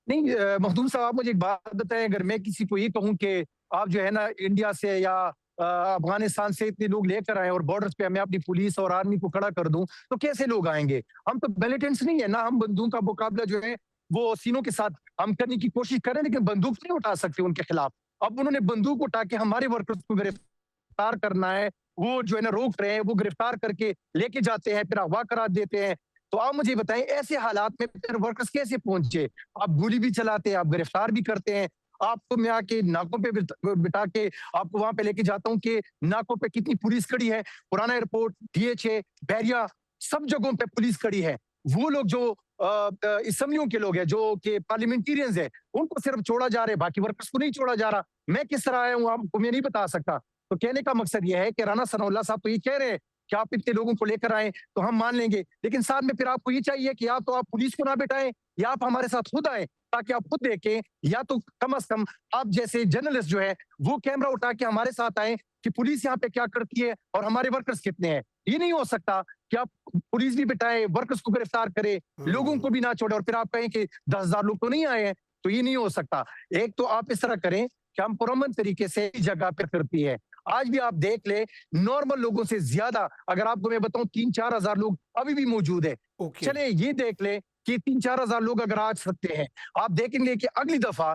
S5: नहीं मखदूम साहब, आप मुझे एक बात बताएं, अगर मैं किसी को ये कहूं कि आप जो है ना इंडिया से या अफगानिस्तान से इतने लोग लेकर आए और बॉर्डर्स पे मैं अपनी पुलिस और आर्मी को खड़ा कर दूं तो कैसे लोग आएंगे? हम तो मिलिटेंट्स नहीं है ना, हम बंदूक का मुकाबला जो है वो सीनों के साथ हम करने की कोशिश करें, लेकिन बंदूक नहीं उठा सकते उनके खिलाफ। अब उन्होंने बंदूक उठा के हमारे वर्कर्स को गिरफ्तार करना है, वो जो है ना रोक रहे हैं, वो गिरफ्तार करके लेके जाते हैं, फिर अगवा करा देते हैं। तो आप मुझे बताएं, ऐसे हालात में फिर वर्कर्स कैसे पहुंचे? आप गोली भी चलाते हैं, आप गिरफ्तार भी करते हैं, आपको मैं आके नाकों पे बिठा के आपको वहां पे लेके जाता हूँ कि नाकों पे कितनी पुलिस खड़ी है, पुराना एयरपोर्ट, डीएचए, बैरिया, सब जगहों पे पुलिस खड़ी है। वो लोग जो असम्बलियों के लोग हैं, जो कि पार्लियामेंटेरियंस है, उनको सिर्फ छोड़ा जा रहा है, बाकी वर्कर्स को नहीं छोड़ा जा रहा। मैं किस तरह आया हूँ आपको मैं नहीं बता सकता। तो कहने का मकसद यह है कि राना सनाउल्लाह साहब तो ये कह रहे हैं कि आप इतने लोगों को लेकर आए तो हम मान लेंगे, लेकिन साथ में फिर आपको ये चाहिए कि या तो आप पुलिस को ना बिठाएं या आप हमारे साथ खुद आए, ताकि आप खुद देखें, या तो कम से कम आप जैसे जर्नलिस्ट जो है वो कैमरा उठा के हमारे साथ आए कि पुलिस यहाँ पे क्या करती है और हमारे वर्कर्स कितने हैं। ये नहीं हो सकता कि आप पुलिस भी बिठाए, वर्कर्स को गिरफ्तार करे, लोगों को भी ना छोड़े और फिर आप कहें कि 10,000 लोग तो नहीं आए हैं। तो ये नहीं हो सकता। एक तो आप इस तरह करें कि हम पुरअमन तरीके से जगह पे करती है। आज भी आप देख ले, नॉर्मल लोगों से ज्यादा, अगर आपको मैं बताऊं 3-4 हजार लोग अभी भी मौजूद है। चले ये देख ले कि 3-4 हजार लोग अगर आ सकते हैं, आप देखेंगे कि अगली दफा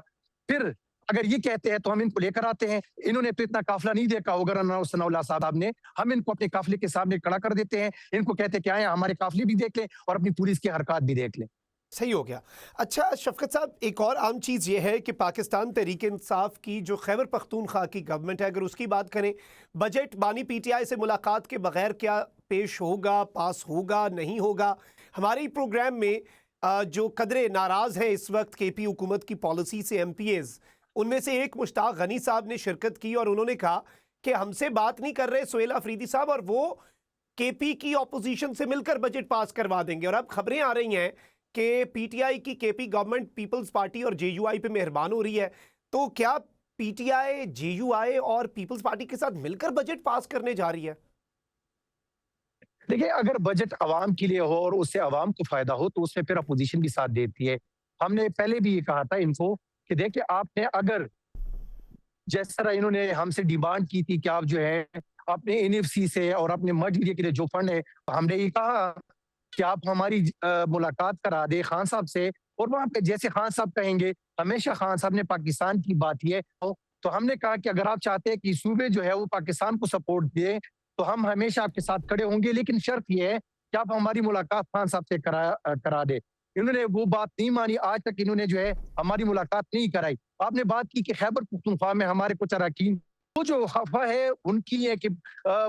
S5: फिर अगर ये कहते हैं तो हम इनको लेकर आते हैं। इन्होंने तो इतना काफिला नहीं देखा होगा राना सनाउल्लाह साहब ने, हम इनको अपने काफिले के सामने खड़ा कर देते हैं, इनको कहते हैं कि आए हमारे काफिले भी देख लें और अपनी पुलिस की हरकत भी देख लें।
S1: सही हो गया। अच्छा शफकत साहब, एक और आम चीज़ ये है कि पाकिस्तान तहरीक इंसाफ की जो खैबर पख्तूनख्वा की गवर्नमेंट है, अगर उसकी बात करें, बजट बानी पीटीआई से मुलाकात के बगैर क्या पेश होगा, पास होगा, नहीं होगा? हमारे ही प्रोग्राम में जो कदरे नाराज़ हैं इस वक्त केपी हुकूमत की पॉलिसी से एमपीएज़, उनमें से एक मुश्ताक गनी साहब ने शिरकत की और उन्होंने कहा कि हमसे बात नहीं कर रहे सुहेल अफरीदी साहब, और वो केपी की ऑपोजिशन से मिलकर बजट पास करवा देंगे। और अब खबरें आ रही हैं कि पीटीआई की केपी गवर्नमेंट पीपल्स पार्टी और जेयूआई पे मेहरबान हो रही है। तो क्या पीटीआई, जेयूआई और पीपल्स पार्टी के साथ मिलकर बजट पास करने जा रही है?
S5: देखिए, अगर बजट आवाम के लिए हो और उससे आवाम को फायदा हो तो उसमें फिर अपोजिशन भी साथ देती है। हमने पहले भी ये कहा था इनको कि देखिए, आपने अगर जिस तरह इन्होंने हमसे डिमांड की थी कि आप जो है अपने एनएफसी से और अपने मर्ज एरिया के लिए जो फंड है, हमने ये कहा कि आप हमारी मुलाकात करा दे खान साहब से, और वहां पे जैसे खान साहब कहेंगे, हमेशा खान साहब ने पाकिस्तान की बात की है। तो हमने कहा कि अगर आप चाहते हैं कि सूबे जो है वो पाकिस्तान को सपोर्ट दे तो हम हमेशा आपके साथ खड़े होंगे, लेकिन शर्त यह है कि आप हमारी मुलाकात खान साहब से करा दे। इन्होंने वो बात नहीं मानी, आज तक इन्होंने जो है हमारी मुलाकात नहीं कराई। आपने बात की कि खैबर पख्तूनख्वा में हमारे कुछ अरकान, वो जो खफा है उनकी है कि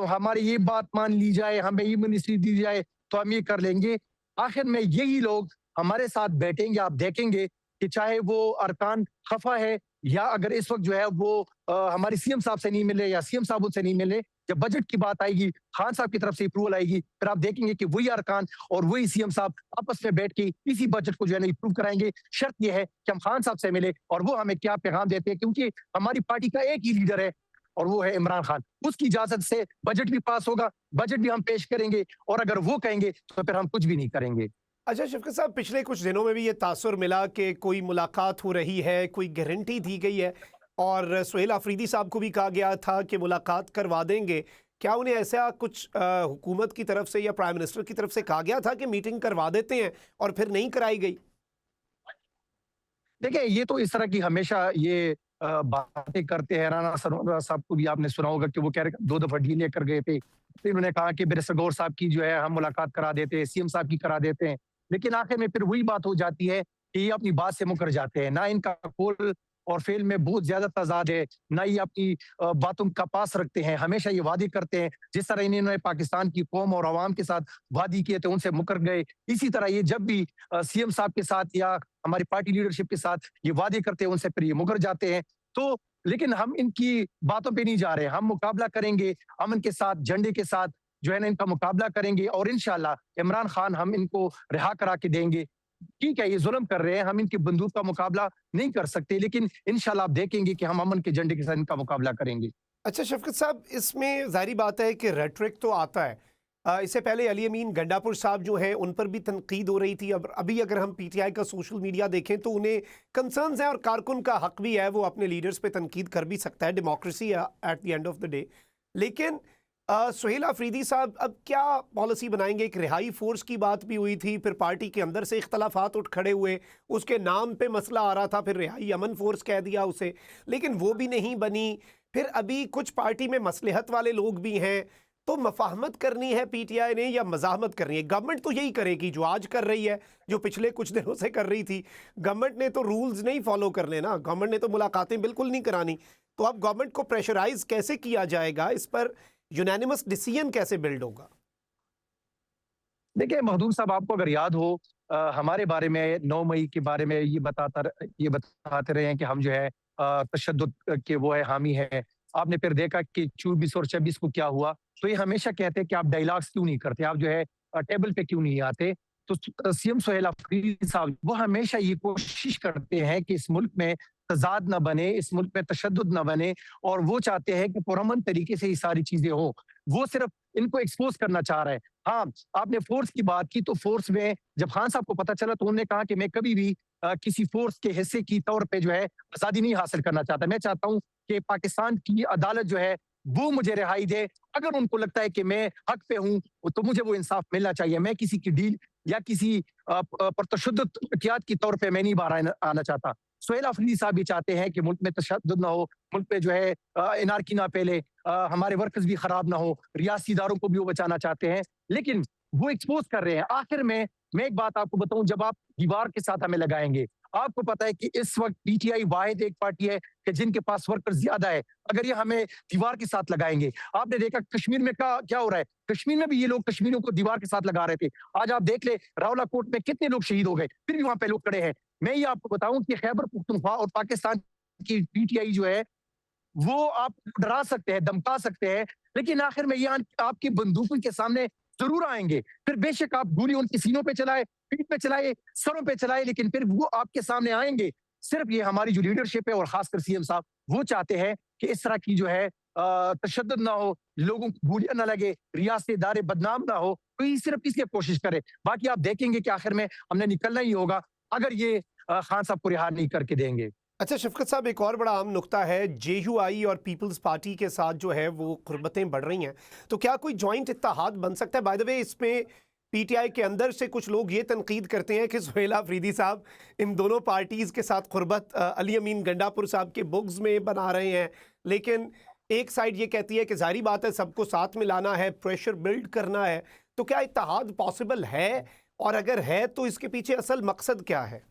S5: हमारी ये बात मान ली जाए, हमें ये मिनिस्ट्री दी जाए तो हम ये कर लेंगे। आखिर में यही लोग हमारे साथ बैठेंगे, आप देखेंगे कि चाहे वो अरकान खफा है या अगर इस वक्त जो है वो हमारे सीएम साहब से नहीं मिले या सीएम साहब उनसे नहीं मिले, जब बजट की बात आएगी, खान साहब की तरफ से अप्रूवल आएगी, फिर आप देखेंगे कि वही अरकान और वही सीएम साहब आपस में बैठ के इसी बजट को जो है ना अप्रूव कराएंगे। शर्त यह है कि हम खान साहब से मिले और वो हमें क्या पैगाम देते हैं, क्योंकि हमारी पार्टी का एक ही लीडर है और वो है इमरान खान। उसकी इजाजत से बजट भी पास होगा, बजट भी हम पेश करेंगे, और अगर वो कहेंगे तो फिर हम कुछ भी नहीं करेंगे।
S1: अच्छा शफकत साहब, पिछले कुछ दिनों में भी ये तासुर मिला कि कोई मुलाकात हो रही है, कोई गारंटी दी गई है, और सुहेल अफरीदी साहब को भी कहा गया था कि मुलाकात करवा देंगे। क्या उन्हें ऐसा कुछ हुकूमत की तरफ से या प्राइम मिनिस्टर की तरफ से कहा गया था कि मीटिंग करवा देते हैं और फिर नहीं कराई गई?
S5: देखिए, ये तो इस तरह की हमेशा ये बातें करते हैं। राना सरोवर साहब को भी आपने सुना होगा कि वो कह रहे 2 दफा डील लेकर गए थे, फिर उन्होंने कहा कि बैरिस्टर गौहर साहब की जो है हम मुलाकात करा देते हैं, सीएम साहब की करा देते हैं, लेकिन आखिर में फिर वही बात हो जाती है कि ये अपनी बात से मुकर जाते हैं। ना इनका कौल और फेल में बहुत ज्यादा तजाद है, ना ये अपनी बातों का पास रखते हैं, हमेशा ये वादे करते हैं। जिस तरह इन्होंने पाकिस्तान की कौम और आवाम के साथ वादी किए थे, उनसे मुकर गए, इसी तरह ये जब भी सीएम साहब के साथ या हमारी पार्टी लीडरशिप के साथ ये वादे करते हैं, उनसे फिर ये मुकर जाते हैं। तो लेकिन हम इनकी बातों पे नहीं जा रहे, हम मुकाबला करेंगे अमन के साथ, झंडे के साथ जो है ना इनका मुकाबला करेंगे, और इंशाल्लाह इमरान खान हम इनको रिहा करा के देंगे। ठीक है, ये जुल्म कर रहे हैं, हम इनकी बंदूक का मुकाबला नहीं कर सकते, लेकिन इंशाल्लाह आप देखेंगे कि हम अमन के झंडे के साथ इनका मुकाबला करेंगे।
S1: अच्छा शफकत साहब, इसमें ज़ाहिरी बात है कि रेटरिक तो आता है। इससे पहले अली अमीन गंडापुर साहब जो हैं उन पर भी तनकीद हो रही थी। अब अभी अगर हम पीटीआई का सोशल मीडिया देखें तो उन्हें कंसर्न्स हैं, और कारकुन का हक भी है, वो अपने लीडर्स पे तनकीद कर भी सकता है, डेमोक्रेसी है at the end of the day. लेकिन सुहेल अफरीदी साहब अब क्या पॉलिसी बनाएंगे? एक रिहाई फोर्स की बात भी हुई थी, फिर पार्टी के अंदर से इख्तलाफात उठ खड़े हुए, उसके नाम पे मसला आ रहा था, फिर रिहाई अमन फोर्स कह दिया उसे, लेकिन वो भी नहीं बनी। फिर अभी कुछ पार्टी में मसलहत वाले लोग भी हैं, तो मफाहमत करनी है पीटीआई ने या मज़ाहमत करनी है? गवर्नमेंट तो यही करेगी जो आज कर रही है, जो पिछले कुछ दिनों से कर रही थी। गवर्नमेंट ने तो रूल्स नहीं फॉलो करने ना, गवर्नमेंट ने तो मुलाकातें बिल्कुल नहीं करानी। तो अब गवर्नमेंट को प्रेशराइज कैसे किया जाएगा, इस पर यूनानिमस डिसीजन कैसे बिल्ड होगा?
S5: देखिए मखदूम साहब, आपको अगर याद हो हमारे बारे में 9 मई के बारे में ये बताते रहे हैं कि हम जो है तशद्दुद के वो है हामी है। आपने फिर देखा कि 24 और 26 को क्या हुआ। तो ये हमेशा कहते हैं कि आप डायलॉग्स क्यों नहीं करते, आप जो है टेबल पे क्यों नहीं आते। तो सीएम सुहेल अफरीदी साहब वो हमेशा ये कोशिश करते हैं कि इस मुल्क में तजाद न बने, इस मुल्क में तशद्दुद न बने, और वो चाहते हैं कि पुरअमन तरीके से ये सारी चीजें हो। वो सिर्फ इनको एक्सपोज करना चाह रहे हैं। हाँ, आपने फोर्स की बात की, तो फोर्स में जब खान साहब को पता चला तो उन्होंने कहा कि मैं कभी भी किसी फोर्स के हिस्से की तौर पे जो है आजादी नहीं हासिल करना चाहता। मैं चाहता हूँ कि पाकिस्तान की अदालत जो है वो मुझे रिहाई दे। अगर उनको लगता है कि मैं हक पे हूँ तो मुझे वो इंसाफ मिलना चाहिए। मैं किसी की डील या किसी पर तशद्दुद एहतियात की तौर पे मैं नहीं बाहर आना चाहता। सुहेल अफरीदी साहब भी चाहते हैं कि मुल्क में तशद्दुद ना हो, मुल्क पे जो है एनार्की ना फैले, हमारे वर्कर्स भी खराब ना हो, रियासी इदारों को भी वो बचाना चाहते हैं, लेकिन वो एक्सपोज कर रहे हैं। आखिर में मैं एक बात आपको बताऊं, जब आप दीवार के साथ हमें लगाएंगे, आपको पता है कि इस वक्त पीटीआई वाहिद एक पार्टी है कि जिनके पास वर्कर्स ज्यादा है। अगर ये हमें दीवार के साथ लगाएंगे, आपने देखा कश्मीर में क्या हो रहा है, कश्मीर में भी ये लोग कश्मीरियों को दीवार के साथ लगा रहे थे। आज आप देख ले रावलाकोट में कितने लोग शहीद हो गए, फिर भी वहां पे लोग खड़े हैं। मैं ये आपको बताऊं कि खैबर पख्तूनख्वा और पाकिस्तान की पीटीआई जो है वो आप डरा सकते हैं, धमका सकते हैं, लेकिन आखिर में ये आपकी बंदूकों के सामने जरूर आएंगे। फिर बेशक आप गोली उनकी सीनों पे चलाए, पीठ पे चलाए, सरों पे चलाए, लेकिन फिर वो आपके सामने आएंगे। सिर्फ ये हमारी जो लीडरशिप है और खासकर सीएम साहब वो चाहते हैं कि इस तरह की जो है तशद्दुद ना हो, लोगों को गोलियां ना लगे, रियासती इदारे बदनाम ना हो, तो ये सिर्फ इसलिए कोशिश करे। बाकी आप देखेंगे कि आखिर में हमने निकलना ही होगा अगर ये खान साहब को रिहा नहीं करके देंगे।
S1: अच्छा शफकत साहब, एक और बड़ा आम नुक्ता है, जेयूआई और पीपल्स पार्टी के साथ जो है वो कुर्बतें बढ़ रही हैं, तो क्या कोई जॉइंट इत्तेहाद बन सकता है? बाय द वे, इसमें पीटीआई के अंदर से कुछ लोग ये तनकीद करते हैं कि सुहेल अफरीदी साहब इन दोनों पार्टीज़ के साथ कुर्बत अली अमीन गंडापुर साहब के बुक्स में बना रहे हैं, लेकिन एक साइड ये कहती है कि जाहिर बात है सबको साथ में लाना है, प्रेशर बिल्ड करना है, तो क्या इत्तेहाद पॉसिबल है? और अगर है तो इसके पीछे असल मकसद क्या है?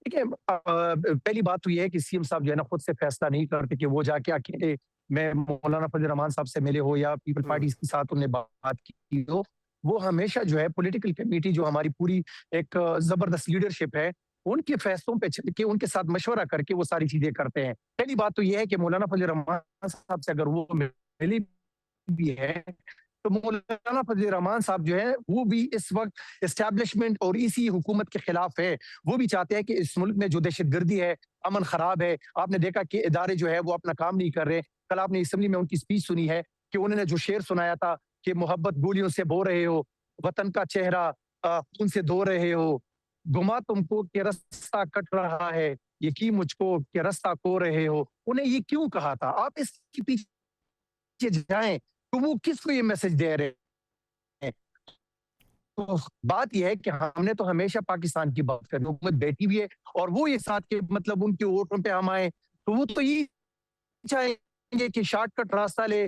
S5: देखिए, पहली बात तो ये है कि सीएम साहब जो है ना खुद से फैसला नहीं करते कि वो जाके अकेले मैं मौलाना फजल रहमान साहब से मिले हो या पीपल पार्टी के साथ उन्हें बात की हो। वो हमेशा जो है पॉलिटिकल कमेटी जो हमारी पूरी एक जबरदस्त लीडरशिप है, उनके फैसलों पे चल के उनके साथ मशवरा करके वो सारी चीजें करते हैं। पहली बात तो ये है कि मौलाना फजल रहमान साहब से अगर वो मिली भी है तो मौलाना फजल रहमान साहब जो है वो भी इस वक्त एस्टैब्लिशमेंट और इसी हुकूमत के खिलाफ है। वो भी चाहते हैं कि इस मुल्क में जो दहशतगर्दी है, अमन खराब है। आपने देखा कि इदारे जो है वो अपना काम नहीं कर रहे। कल आपने असेंबली में उनकी स्पीच सुनी है कि उन्होंने जो शेर सुनाया था कि मोहब्बत गोलियों से बो रहे हो, वतन का चेहरा खून से धो रहे हो, गुमा तुमको कि रास्ता कट रहा है, यकीन मुझको कि रास्ता खो रहे हो। उन्हें ये क्यों कहा था? आप इसके पीछे जाएं तो वो किसको ये मैसेज दे रहे हैं? तो बात यह है कि हमने तो हमेशा पाकिस्तान की बात करी, हुकूमत बैठी हुई है और वो ये साथ के मतलब उनके वोटों पे हम आए तो वो तो ये चाहेंगे कि शॉर्टकट रास्ता ले,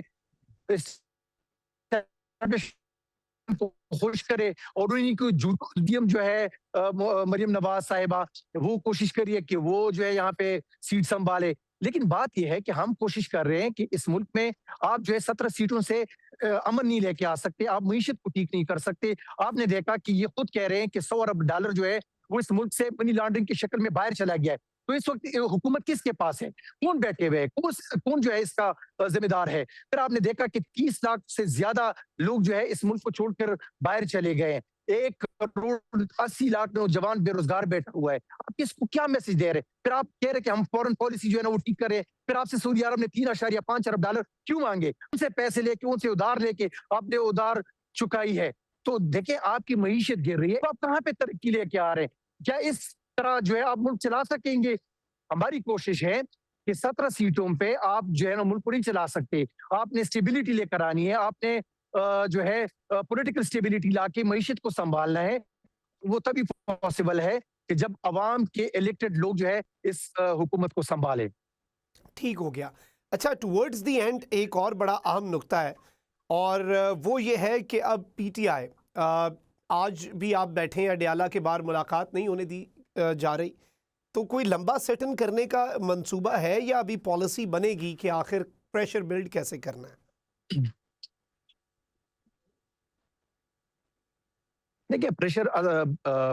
S5: को खुश करे और उन्हीं को जूडियम जो है मरियम नवाज साहिबा वो कोशिश करिए कि वो जो है यहाँ पे सीट संभाले। लेकिन बात यह है कि हम कोशिश कर रहे हैं कि इस मुल्क में आप जो है 17 सीटों से अमन नहीं लेके आ सकते, आप मईशत को ठीक नहीं कर सकते। आपने देखा कि ये खुद कह रहे हैं कि $100 अरब जो है वो इस मुल्क से मनी लॉन्ड्रिंग की शक्ल में बाहर चला गया है। तो इस वक्त हुकूमत किसके पास है? कौन बैठे हुए है? कौन जो है इसका जिम्मेदार है? फिर आपने देखा कि 30 लाख से ज्यादा लोग जो है इस मुल्क को छोड़कर बाहर चले गए। 1 करोड़ 80 लाख नौजवान बेरोजगार बैठा हुआ है। आप किसको क्या मैसेज दे रहे हैं? फिर आप कह रहे कि हम फॉरेन पॉलिसी जो है ना वो ठीक करें। फिर आपसे सऊदी अरब ने $3.5 अरब क्यों मांगे? उनसे पैसे लेके, उनसे उधार लेके आपने उधार चुकाई है। तो देखिए आपकी मईशत गिर रही है, तो आप कहाँ पे तरक्की लेके आ रहे हैं? क्या इस तरह जो है आप मुल्क चला सकेंगे? हमारी कोशिश है कि 17 सीटों पे आप जो है ना मुल्क को नहीं चला सकते। आपने स्टेबिलिटी लेकर आनी है, आपने जो है पॉलिटिकल स्टेबिलिटी लाके मईशत को संभालना है। वो तभी पॉसिबल है कि जब अवाम के इलेक्टेड लोग जो है इस हुकूमत को संभाले।
S1: ठीक हो गया। अच्छा, टुवर्ड्स द एंड एक और बड़ा अहम नुक्ता है और वो ये है कि अब पीटीआई आज भी आप बैठे हैं अडयाला के बाहर, मुलाकात नहीं होने दी जा रही, तो कोई लंबा सेटन करने का मंसूबा है या अभी पॉलिसी बनेगी कि आखिर प्रेशर बिल्ड कैसे करना है?
S5: देखिए, प्रेशर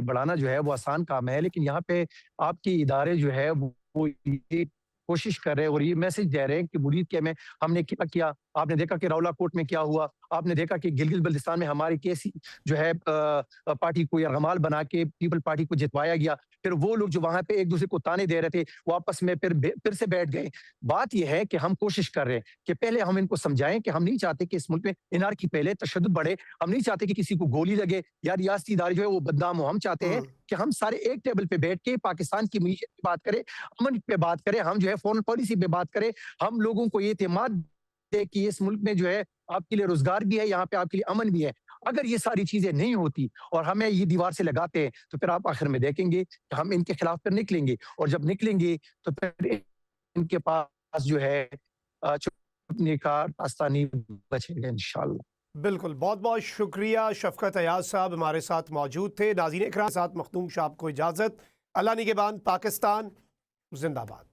S5: बढ़ाना जो है वो आसान काम है, लेकिन यहाँ पे आपके इदारे जो है वो ये कोशिश कर रहे हैं और ये मैसेज दे रहे हैं कि मुरीद के में हमने क्या किया। आपने देखा कि रावला कोट में क्या हुआ, आपने देखा कि गिलगित बल्तिस्तान में हमारी केसी जो है पार्टी को यरगमाल बना के पीपल पार्टी को जितवाया गया। फिर वो लोग जो वहां पे एक दूसरे को ताने दे रहे थे वो आपस में फिर से बैठ गए। बात यह है कि हम कोशिश कर रहे हैं कि पहले हम इनको समझाएं कि हम नहीं चाहते कि इस मुल्क में इनारकी फैले, तशद्दुद बढ़े। हम नहीं चाहते कि किसी को गोली लगे या रियासती इदारे जो है वो बदनाम हो। हम चाहते हैं कि हम सारे एक टेबल पे बैठ के पाकिस्तान की मीशत की बात करें, अमन पे बात करें, हम जो है फॉरेन पॉलिसी पे बात करें, हम लोगों को ये एतमाद दे कि इस मुल्क में जो है आपके लिए रोजगार भी है, यहाँ पे आपके लिए अमन भी है। अगर ये सारी चीजें नहीं होती और हमें ये दीवार से लगाते हैं तो फिर आप आखिर में देखेंगे कि हम इनके खिलाफ फिर निकलेंगे और जब निकलेंगे तो फिर इनके पास जो है छुपने का रास्ता नहीं बचेगा इंशाल्लाह।
S1: बिल्कुल, बहुत बहुत शुक्रिया। शफकत अयाज साहब हमारे साथ मौजूद थे। नाज़रीन इकराम, साथ मखदूम साहब को इजाज़त। अल्लाह निगहबान। पाकिस्तान जिंदाबाद।